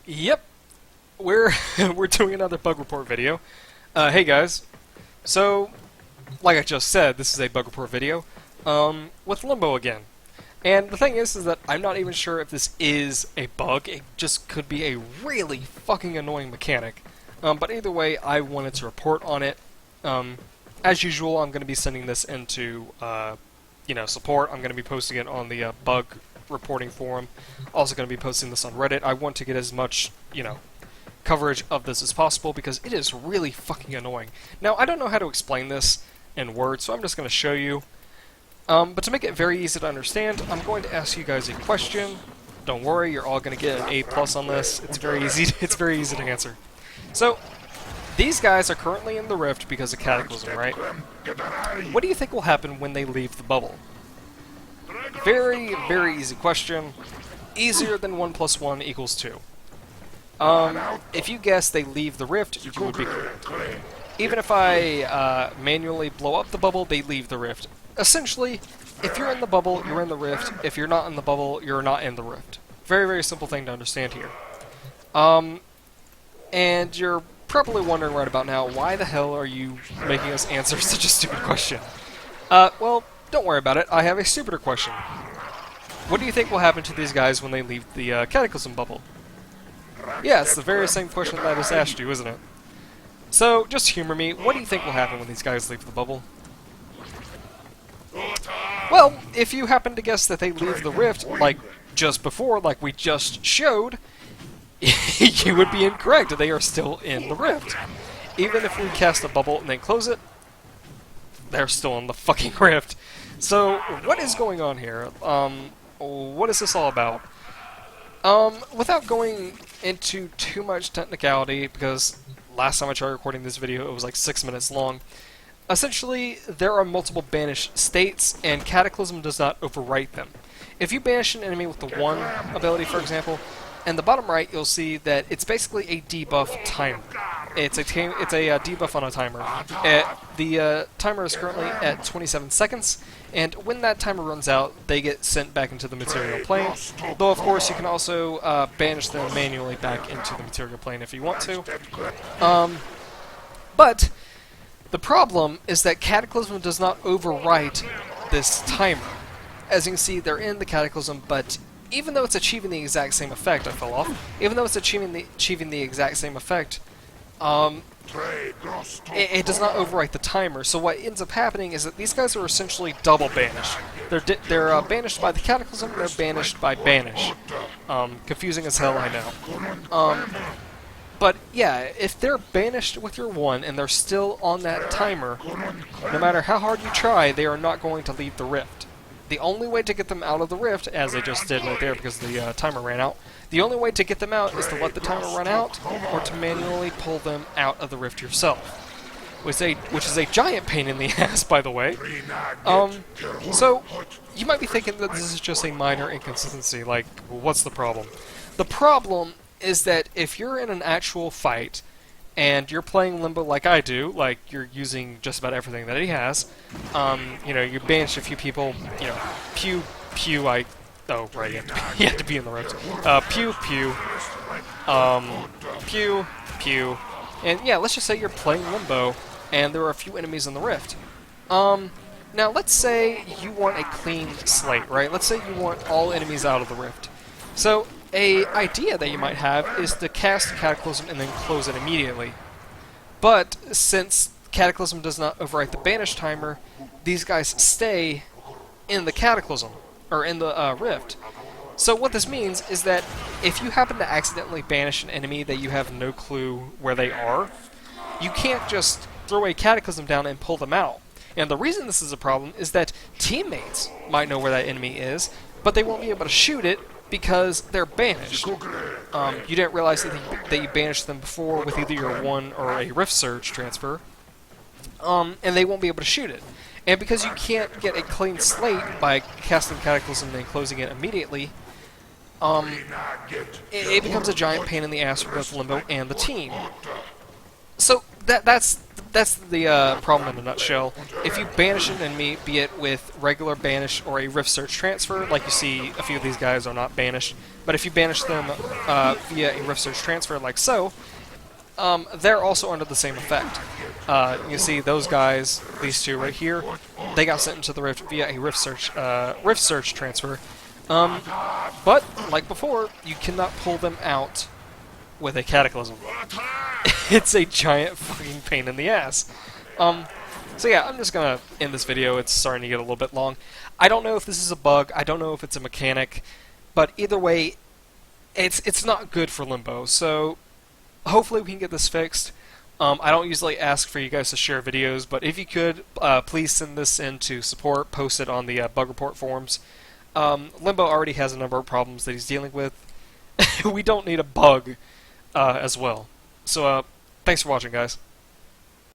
Yep, we're we're doing another bug report video. Hey guys, so like I just said, this is a bug report video with Limbo again. And the thing is that I'm not even sure if this is a bug. It just could be a really fucking annoying mechanic. But either way, I wanted to report on it. As usual, I'm going to be sending this into support. I'm going to be posting it on the bug reporting forum. Also going to be posting this on Reddit. I want to get as much, coverage of this as possible because it is really fucking annoying. Now, I don't know how to explain this in words, so I'm just going to show you. But to make it very easy to understand, I'm going to ask you guys a question. Don't worry, you're all going to get an A+ on this. It's very easy. It's very easy to answer. So, these guys are currently in the rift because of Cataclysm, right? What do you think will happen when they leave the bubble? Very, very easy question. Easier than 1 + 1 = 2. If you guess they leave the rift, you would be correct. Even if I manually blow up the bubble, they leave the rift. Essentially, if you're in the bubble, you're in the rift. If you're not in the bubble, you're not in the rift. Very, very simple thing to understand here. And you're probably wondering right about now, why the hell are you making us answer such a stupid question? Well, don't worry about it. I have a stupider question. What do you think will happen to these guys when they leave the Cataclysm bubble? Yeah, it's the very same question that I just asked you, isn't it? So, just humor me. What do you think will happen when these guys leave the bubble? Well, if you happen to guess that they leave the rift, like just before, like we just showed, you would be incorrect. They are still in the rift. Even if we cast a bubble and then close it, they're still in the fucking rift. So, what is going on here? What is this all about? Without going into too much technicality, because last time I tried recording this video, it was like 6 minutes long. Essentially, there are multiple banished states, and Cataclysm does not overwrite them. If you banish an enemy with the 1 ability, for example, in the bottom right, you'll see that it's basically a debuff timer. It's a debuff on a timer. The timer is currently at 27 seconds, and when that timer runs out, they get sent back into the material plane. Though, of course, you can also banish them manually back into the material plane if you want to. But the problem is that Cataclysm does not overwrite this timer. As you can see, they're in the Cataclysm, but even though it's achieving the exact same effect, I fell off. Even though it's achieving the exact same effect, it does not overwrite the timer. So what ends up happening is that these guys are essentially double banished. They're banished by the Cataclysm. They're banished by Banish. Confusing as hell, I know. But yeah, if they're banished with your 1 and they're still on that timer, no matter how hard you try, they are not going to leave the rift. The only way to get them out of the rift, as they just did right there because the timer ran out, the only way to get them out is to let the timer run out or to manually pull them out of the rift yourself. Which is a giant pain in the ass, by the way. So, you might be thinking that this is just a minor inconsistency, like, well, what's the problem? The problem is that if you're in an actual fight, and you're playing Limbo like I do, like you're using just about everything that he has, you banish a few people, pew, oh, right, you have to be in the rift. Pew, and yeah, let's just say you're playing Limbo, and there are a few enemies in the rift. Now, let's say you want a clean slate, right? Let's say you want all enemies out of the rift. So, a idea that you might have is to cast Cataclysm and then close it immediately. But since Cataclysm does not overwrite the banish timer, these guys stay in the Cataclysm, or in the rift. So what this means is that if you happen to accidentally banish an enemy that you have no clue where they are, you can't just throw a Cataclysm down and pull them out. And the reason this is a problem is that teammates might know where that enemy is, but they won't be able to shoot it because they're banished. You didn't realize that you banished them before with either your 1 or a Rift Surge transfer, and they won't be able to shoot it. And because you can't get a clean slate by casting Cataclysm and closing it immediately, it becomes a giant pain in the ass for both Limbo and the team. So that's that's the problem in a nutshell. If you banish an enemy, be it with regular banish or a rift search transfer, like you see a few of these guys are not banished, but if you banish them via a rift search transfer like so, they're also under the same effect. You see those guys, these two right here, they got sent into the rift via a rift search transfer. But like before, you cannot pull them out with a Cataclysm. It's a giant fucking pain in the ass. So yeah, I'm just gonna end this video. It's starting to get a little bit long. I don't know if this is a bug. I don't know if it's a mechanic, but either way, it's not good for Limbo. So hopefully we can get this fixed. I don't usually ask for you guys to share videos, but if you could, please send this in to support, post it on the bug report forums. Limbo already has a number of problems that he's dealing with. We don't need a bug as well. So, thanks for watching, guys.